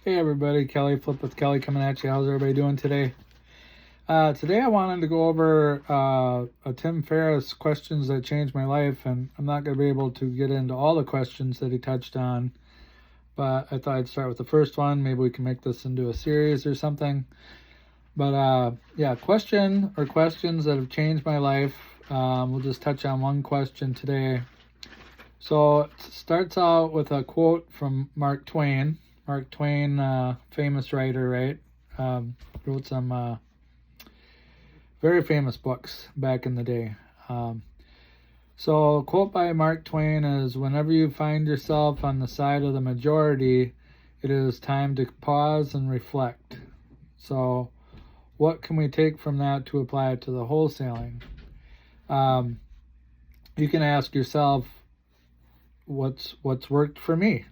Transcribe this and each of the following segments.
Hey everybody, Kelly, Flip with Kelly coming at you. How's everybody doing today? Today I wanted to go over a Tim Ferriss questions that changed my life, and I'm not going to be able to get into all the questions that he touched on, but I thought I'd start with the first one. Maybe we can make this into a series or something. But yeah, question or questions that have changed my life. We'll just touch on one question today. So it starts out with a quote from Mark Twain. Mark Twain, famous writer, right? Wrote some very famous books back in the day. So a quote by Mark Twain is, "Whenever you find yourself on the side of the majority, it is time to pause and reflect." So what can we take from that to apply it to the wholesaling? You can ask yourself, what's worked for me?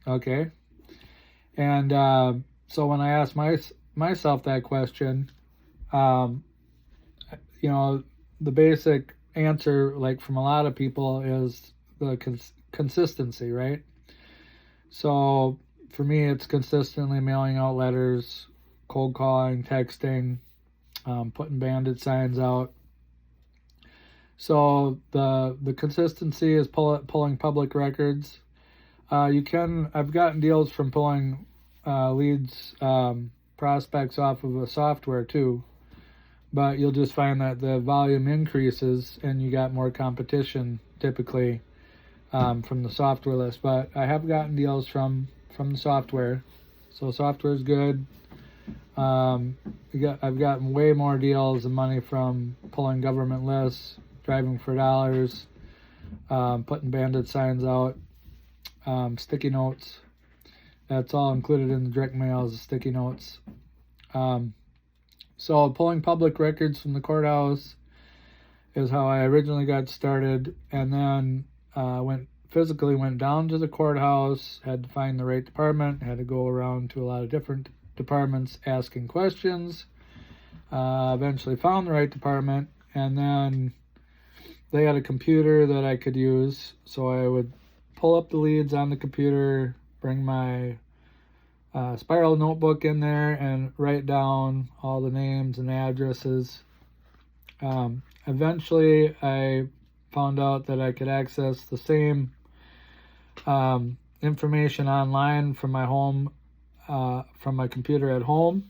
Okay. And so when I ask myself that question, the basic answer, like from a lot of people, is the consistency, right? So for me, it's consistently mailing out letters, cold calling, texting, putting bandit signs out. So the consistency is pulling public records. I've gotten deals from pulling leads, prospects off of a software too, but you'll just find that the volume increases and you got more competition typically from the software list. But I have gotten deals from the software, so software is good. I've gotten way more deals and money from pulling government lists, driving for dollars, putting bandit signs out. Sticky notes. That's all included in the direct mail is sticky notes. So pulling public records from the courthouse is how I originally got started, and then went down to the courthouse, had to find the right department, had to go around to a lot of different departments asking questions. Eventually found the right department, and then they had a computer that I could use, so I would pull up the leads on the computer, bring my spiral notebook in there and write down all the names and addresses. Eventually I found out that I could access the same information online from my home, from my computer at home,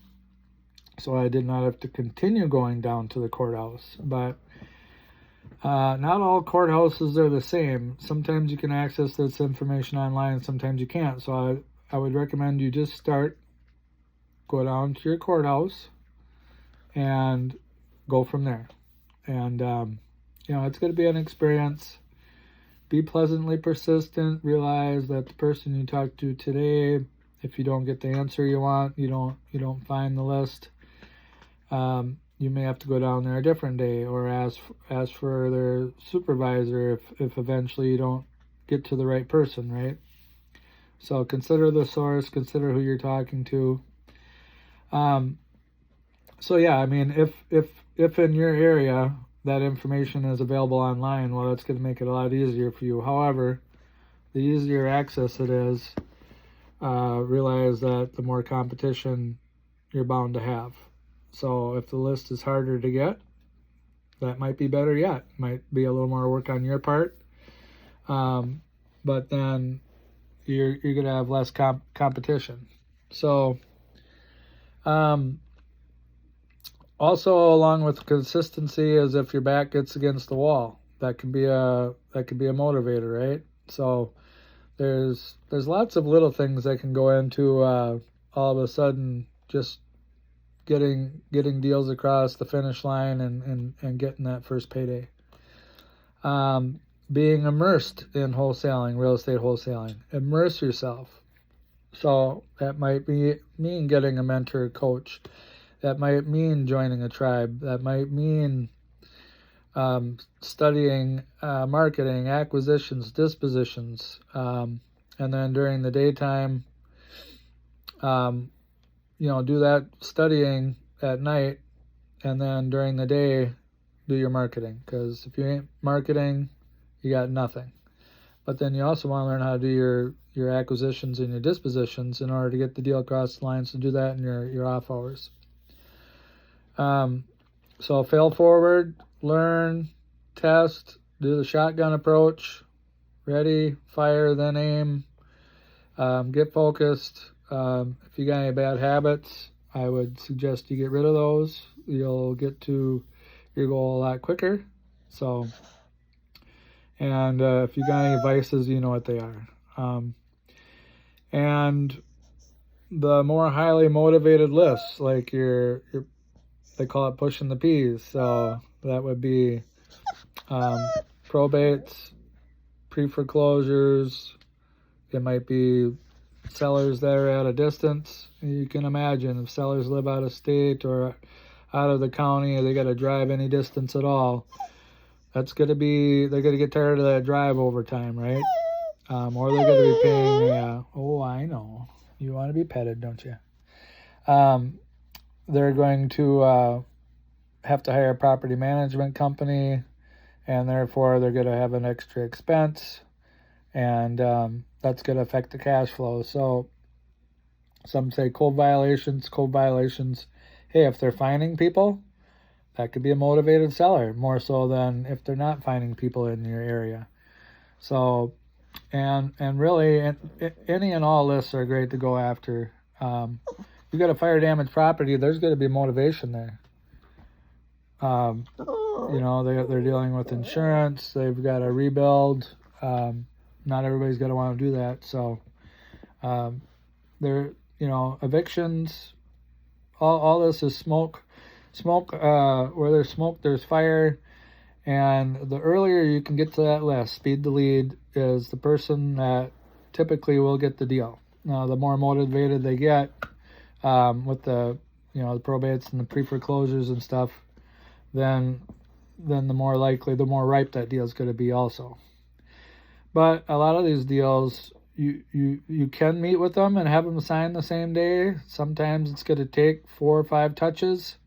so I did not have to continue going down to the courthouse. But not all courthouses are the same. Sometimes you can access this information online, sometimes you can't. So I would recommend you just go down to your courthouse and go from there. And, it's going to be an experience. Be pleasantly persistent. Realize that the person you talk to today, if you don't get the answer you want, you don't find the list, you may have to go down there a different day or ask for their supervisor if eventually you don't get to the right person, right? So consider the source, consider who you're talking to. So yeah, I mean, if in your area that information is available online, well, that's going to make it a lot easier for you. However, the easier access it is, realize that the more competition you're bound to have. So if the list is harder to get, that might be better yet. Might be a little more work on your part. But then you're going to have less competition. So also along with consistency is if your back gets against the wall. That can be a motivator, right? So there's lots of little things that can go into all of a sudden just getting deals across the finish line and getting that first payday. Being immersed in wholesaling, real estate wholesaling. Immerse yourself. So that might mean getting a mentor, coach. That might mean joining a tribe. That might mean studying marketing, acquisitions, dispositions. And then during the daytime, do that studying at night, and then during the day, do your marketing. Because if you ain't marketing, you got nothing. But then you also want to learn how to do your acquisitions and your dispositions in order to get the deal across the lines, to do that in your off hours. So fail forward, learn, test, do the shotgun approach, ready, fire, then aim, get focused. If you got any bad habits, I would suggest you get rid of those. You'll get to your goal a lot quicker. So, and if you got any vices, you know what they are. And the more highly motivated lists, like they call it pushing the P's. So that would be probates, pre-foreclosures. It might be sellers that are at a distance. You can imagine if sellers live out of state or out of the county, or they got to drive any distance at all. That's going to be, they're going to get tired of that drive over time, right? Or they're going to be paying, oh, I know. You want to be petted, don't you? They're going to have to hire a property management company, and therefore they're going to have an extra expense, and that's going to affect the cash flow. So some say code violations. Hey, if they're finding people, that could be a motivated seller, more so than if they're not finding people in your area. So, and really, any and all lists are great to go after. You got a fire damaged property, there's going to be motivation there. You know, they're dealing with insurance, they've got to rebuild. Not everybody's going to want to do that. So, evictions, all this is smoke, where there's smoke, there's fire. And the earlier you can get to that list, speed the lead, is the person that typically will get the deal. Now, the more motivated they get, with the probates and the pre-foreclosures and stuff, then the more likely, the more ripe that deal is going to be also. But a lot of these deals, you can meet with them and have them sign the same day. Sometimes it's going to take 4 or 5 touches.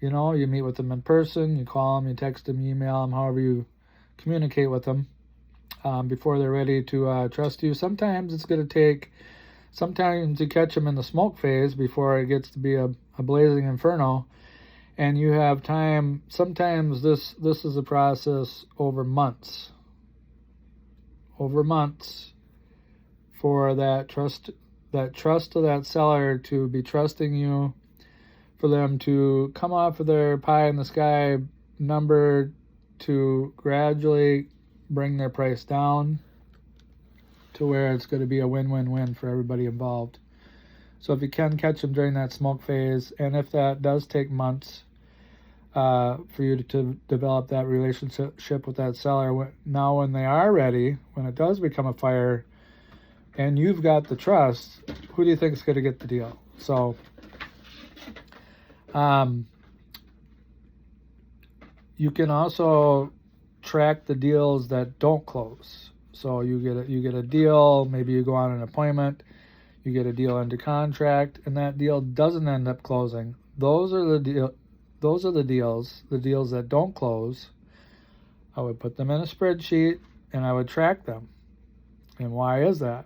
You meet with them in person, you call them, you text them, you email them, however you communicate with them before they're ready to trust you. Sometimes it's going to take, sometimes you catch them in the smoke phase before it gets to be a blazing inferno, and you have time. Sometimes this is a process over months for that trust of that seller to be trusting you, for them to come off of their pie in the sky number to gradually bring their price down to where it's going to be a win-win-win for everybody involved. So if you can catch them during that smoke phase, and if that does take months for you to develop that relationship with that seller, now when they are ready, when it does become a fire and you've got the trust, who do you think is going to get the deal? So you can also track the deals that don't close. So you get a deal, maybe you go on an appointment, you get a deal under contract, and that deal doesn't end up closing. Those are the deals that don't close. I would put them in a spreadsheet and I would track them. And why is that?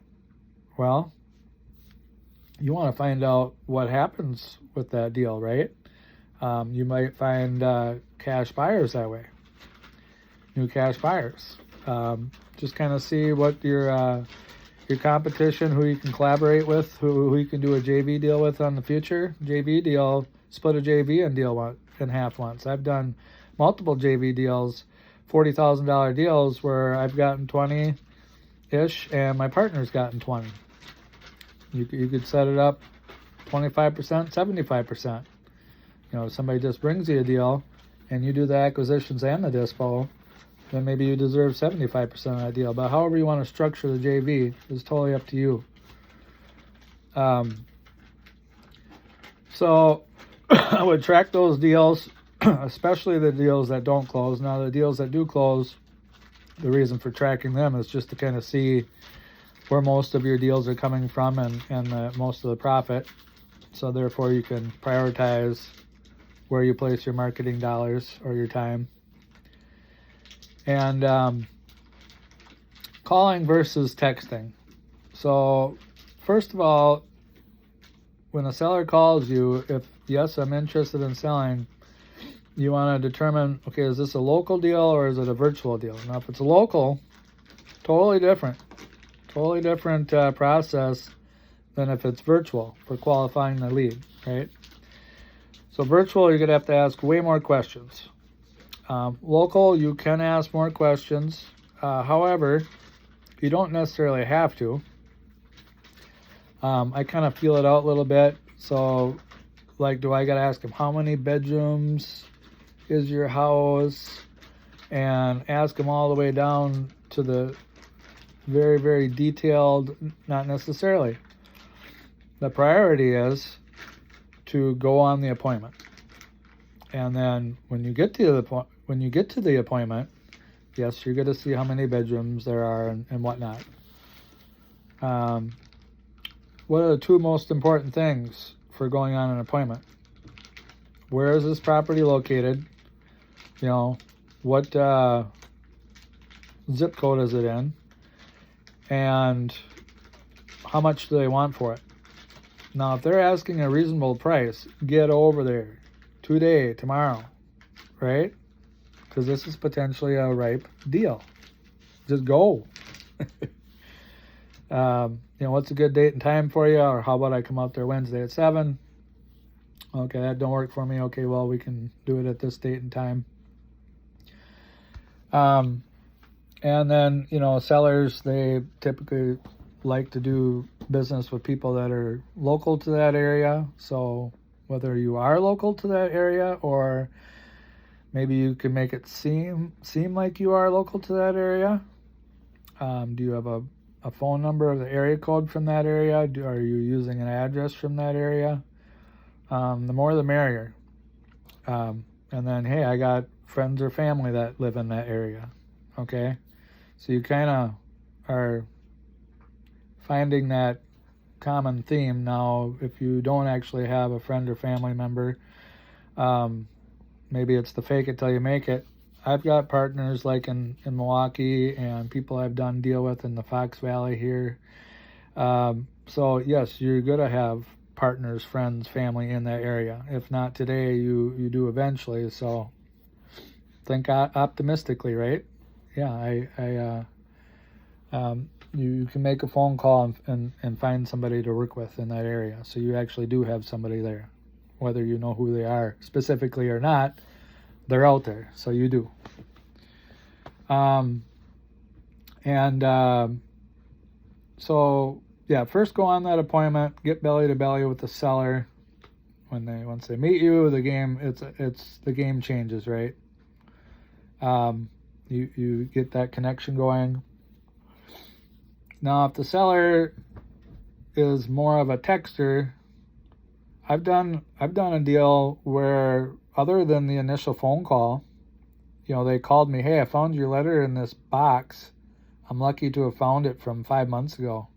Well, you want to find out what happens with that deal, right? You might find cash buyers that way, new cash buyers. Just kind of see what your competition, who you can collaborate with, who you can do a JV deal with on the future. JV deal, split a JV and deal in half once. I've done multiple JV deals, $40,000 deals where I've gotten 20-ish and my partner's gotten 20. You could set it up 25%, 75%. Somebody just brings you a deal and you do the acquisitions and the dispo, then maybe you deserve 75% of that deal. But however you want to structure the JV is totally up to you. So I would track those deals, especially the deals that don't close. Now, the deals that do close, the reason for tracking them is just to kind of see where most of your deals are coming from and most of the profit. So therefore you can prioritize where you place your marketing dollars or your time. And calling versus texting. So first of all, when a seller calls you, if yes, I'm interested in selling, you want to determine, okay, is this a local deal or is it a virtual deal? Now, if it's a local, totally different process than if it's virtual for qualifying the lead, right? So virtual, you're going to have to ask way more questions. Local, you can ask more questions. However, you don't necessarily have to. I kind of feel it out a little bit. So, like, do I got to ask them how many bedrooms is your house? And ask them all the way down to the very, very detailed? Not necessarily. The priority is to go on the appointment. And then when you get to the appointment, yes, you're going to see how many bedrooms there are and whatnot. What are the two most important things for going on an appointment? Where is this property located? You know, what zip code is it in? And how much do they want for it? Now, if they're asking a reasonable price, get over there today, tomorrow, right? Because this is potentially a ripe deal. Just go. What's a good date and time for you? Or how about I come out there Wednesday at 7? Okay, that don't work for me. Okay, well, we can do it at this date and time. And then, sellers, they typically like to do business with people that are local to that area. So whether you are local to that area or maybe you can make it seem like you are local to that area. Do you have a phone number of the area code from that area? Are you using an address from that area? The more the merrier. And then, hey, I got friends or family that live in that area. Okay? So you kind of are finding that common theme. Now, if you don't actually have a friend or family member, maybe it's the fake it till you make it. I've got partners like in Milwaukee and people I've done deal with in the Fox Valley here. So yes, you're going to have partners, friends, family in that area. If not today, you do eventually. So think optimistically, right? Yeah, you can make a phone call and find somebody to work with in that area. So you actually do have somebody there. Whether you know who they are specifically or not, they're out there, so you do. So yeah, first go on that appointment, get belly to belly with the seller. Once they meet you, the game changes, right? You get that connection going. Now, if the seller is more of a texter, I've done a deal where other than the initial phone call, they called me, hey, I found your letter in this box. I'm lucky to have found it from 5 months ago.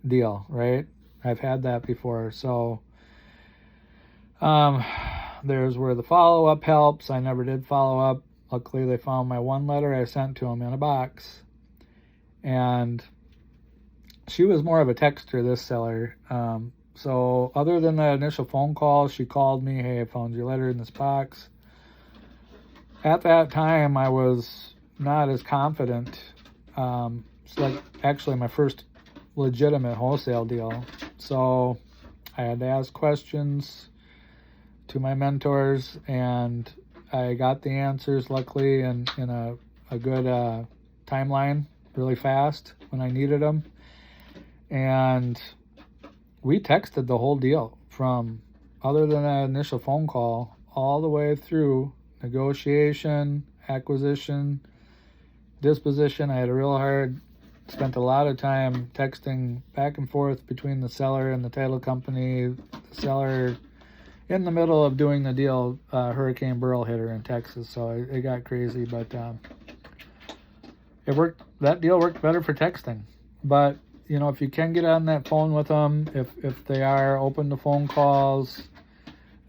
Deal, right? I've had that before. So there's where the follow-up helps. I never did follow up. Luckily, they found my one letter I sent to them in a box. And she was more of a texter, this seller. So other than that initial phone call, she called me, hey, I found your letter in this box. At that time, I was not as confident. It's like actually my first legitimate wholesale deal. So I had to ask questions to my mentors, and I got the answers, luckily, in a good timeline, really fast when I needed them. And we texted the whole deal from, other than that initial phone call, all the way through negotiation, acquisition, disposition. I had spent a lot of time texting back and forth between the seller and the title company. The seller, in the middle of doing the deal, Hurricane Burl hit her in Texas, so it got crazy. But it worked. That deal worked better for texting. But if you can get on that phone with them, if they are open to phone calls,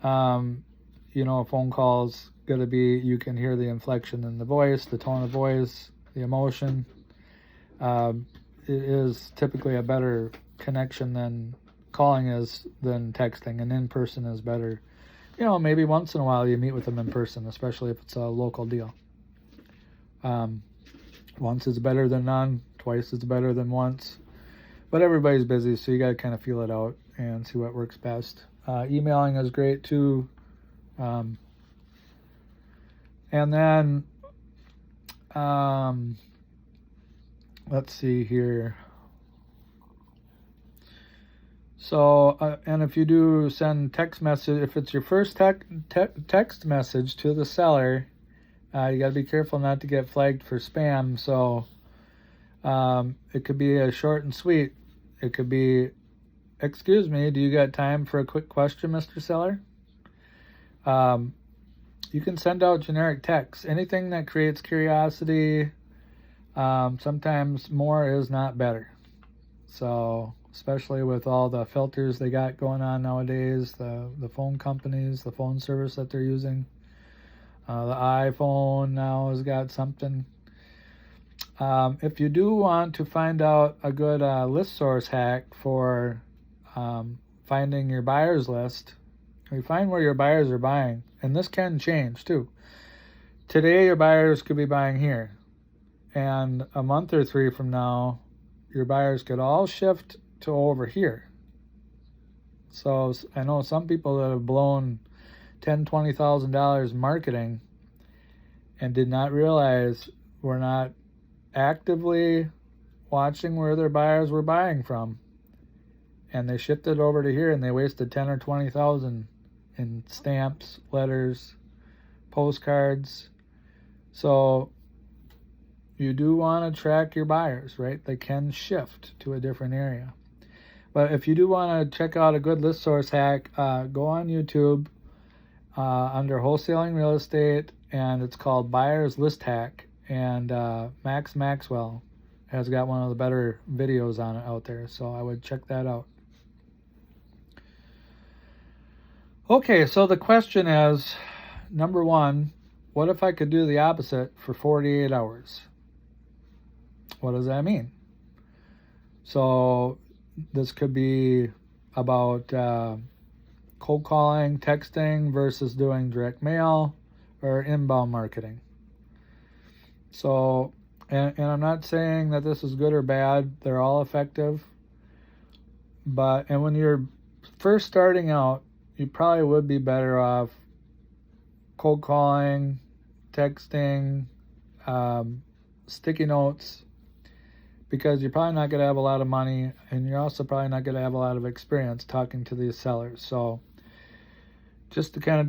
a phone call's going to be, you can hear the inflection in the voice, the tone of voice, the emotion. it is typically a better connection than calling is than texting, and in person is better. Maybe once in a while you meet with them in person, especially if it's a local deal. Once is better than none, twice is better than once, but everybody's busy, so you got to kind of feel it out and see what works best. Emailing is great too. And then let's see here. So, and if you do send text message, if it's your first text message to the seller, you got to be careful not to get flagged for spam. So it could be a short and sweet. It could be, "Excuse me, do you got time for a quick question, Mr. Seller?" You can send out generic text. Anything that creates curiosity, sometimes more is not better. So, especially with all the filters they got going on nowadays, the phone companies, the phone service that they're using. The iPhone now has got something. If you do want to find out a good list source hack for finding your buyers list, you find where your buyers are buying, and this can change too. Today your buyers could be buying here, and a month or 3 from now your buyers could all shift to over here. So I know some people that have blown $10,000-$20,000 marketing and did not realize we're not actively watching where their buyers were buying from, and they shifted over to here and they wasted 10 or 20,000 in stamps, letters, postcards. So you do want to track your buyers, right? They can shift to a different area. But if you do want to check out a good list source hack, go on YouTube under Wholesaling Real Estate, and it's called Buyers List Hack. And Max Maxwell has got one of the better videos on it out there, so I would check that out. Okay, so the question is, number 1, what if I could do the opposite for 48 hours? What does that mean? So this could be about cold calling, texting versus doing direct mail or inbound marketing. So, and I'm not saying that this is good or bad. They're all effective. And when you're first starting out, you probably would be better off cold calling, texting, sticky notes, because you're probably not going to have a lot of money, and you're also probably not going to have a lot of experience talking to these sellers. So just to kind of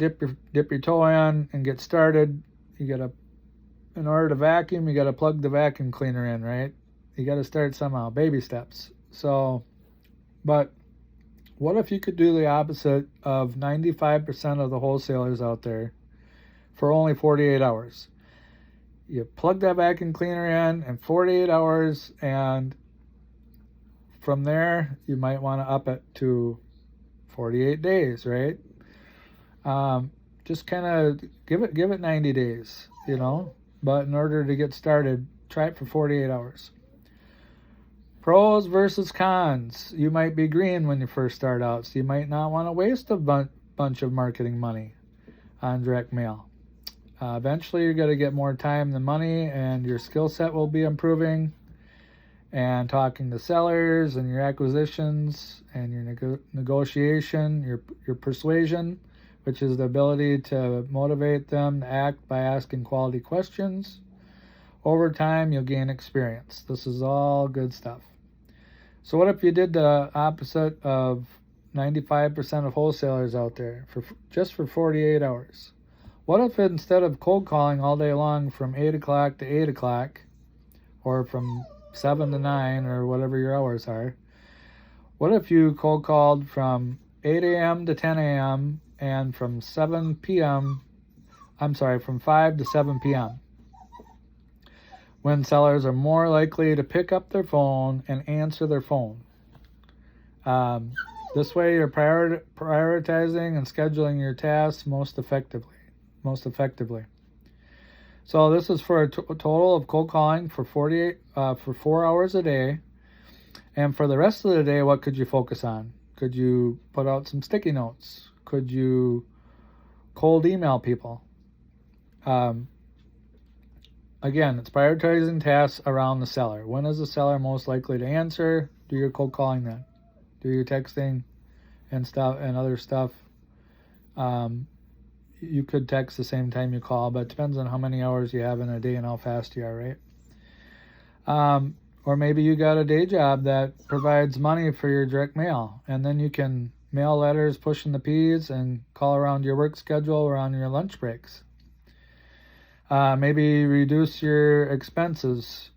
dip your toe in and get started, in order to vacuum, you got to plug the vacuum cleaner in, right? You got to start somehow, baby steps. So, but what if you could do the opposite of 95% of the wholesalers out there for only 48 hours? You plug that vacuum cleaner in 48 hours, and from there, you might want to up it to 48 days, right? Just kind of give it 90 days, But in order to get started, try it for 48 hours. Pros versus cons. You might be green when you first start out, so you might not want to waste a bunch of marketing money on direct mail. Eventually, you're going to get more time than money, and your skill set will be improving. And talking to sellers, and your acquisitions, and your negotiation, your persuasion, which is the ability to motivate them to act by asking quality questions. Over time, you'll gain experience. This is all good stuff. So what if you did the opposite of 95% of wholesalers out there just for 48 hours? What if instead of cold calling all day long from 8 o'clock to 8 o'clock, or from 7 to 9, or whatever your hours are, what if you cold called from 8 a.m. to 10 a.m. and from 5 to 7 p.m. when sellers are more likely to pick up their phone and answer their phone. This way you're prioritizing and scheduling your tasks most effectively. So this is for a total of cold calling for 4 hours a day, And for the rest of the day, what could you focus on? Could you put out some sticky notes? Could you cold email people? Again, it's prioritizing tasks around the seller. When is the seller most likely to answer? Do your cold calling then. Do your texting and stuff and other stuff. You could text the same time you call, but it depends on how many hours you have in a day and how fast you are, right? Or maybe you got a day job that provides money for your direct mail, and then you can mail letters, pushing the P's, and call around your work schedule around your lunch breaks. Maybe reduce your expenses.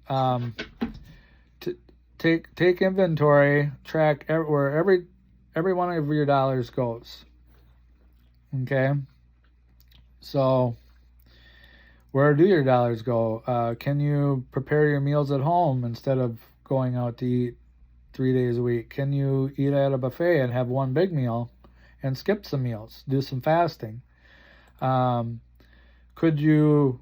Take inventory, track where every one of your dollars goes. Okay, so where do your dollars go? Can you prepare your meals at home instead of going out to eat 3 days a week? Can you eat at a buffet and have one big meal and skip some meals? Do some fasting. Could you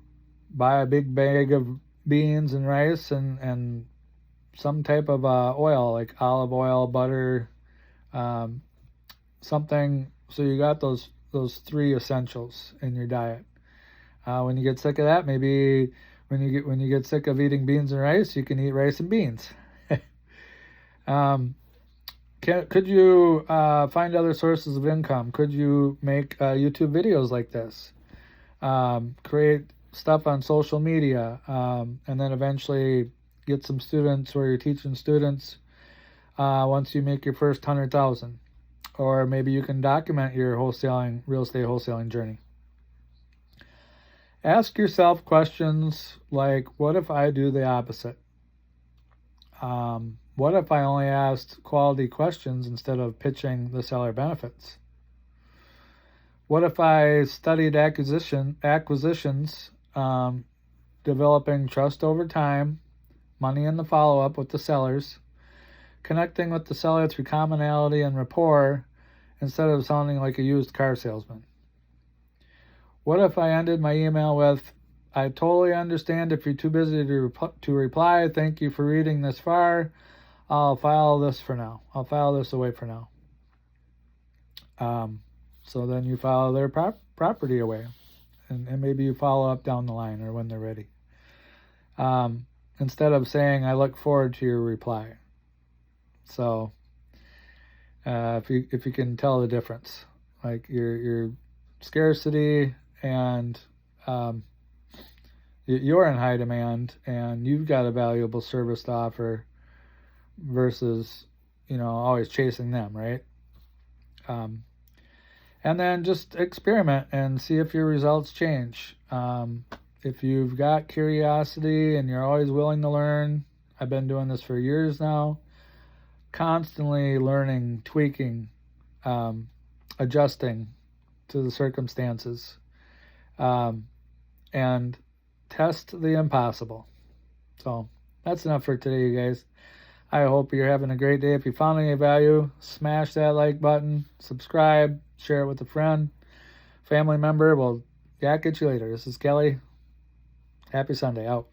buy a big bag of beans and rice and some type of oil, like olive oil, butter, something, so you got those 3 essentials in your diet. When you get sick of that, maybe when you get sick of eating beans and rice, you can eat rice and beans. Could you find other sources of income? Could you make YouTube videos like this? Create stuff on social media, and then eventually get some students where you're teaching students once you make your first 100,000. Or maybe you can document your real estate wholesaling journey. Ask yourself questions like, what if I do the opposite? What if I only asked quality questions instead of pitching the seller benefits? What if I studied acquisitions, developing trust over time, money in the follow-up with the sellers, connecting with the seller through commonality and rapport instead of sounding like a used car salesman? What if I ended my email with, I totally understand if you're too busy to reply. Thank you for reading this far. I'll file this for now. I'll file this away for now. So then you file their property away. And maybe you follow up down the line or when they're ready. Instead of saying, I look forward to your reply. So if you can tell the difference, like your scarcity and you're in high demand and you've got a valuable service to offer versus, always chasing them, right? And then just experiment and see if your results change. If you've got curiosity and you're always willing to learn, I've been doing this for years now, constantly learning, tweaking, adjusting to the circumstances, and test the impossible. So that's enough for today, you guys. I hope you're having a great day. If you found any value, smash that like button, subscribe, share it with a friend, family member. We'll yak at you later. This is Kelly. Happy Sunday. Out.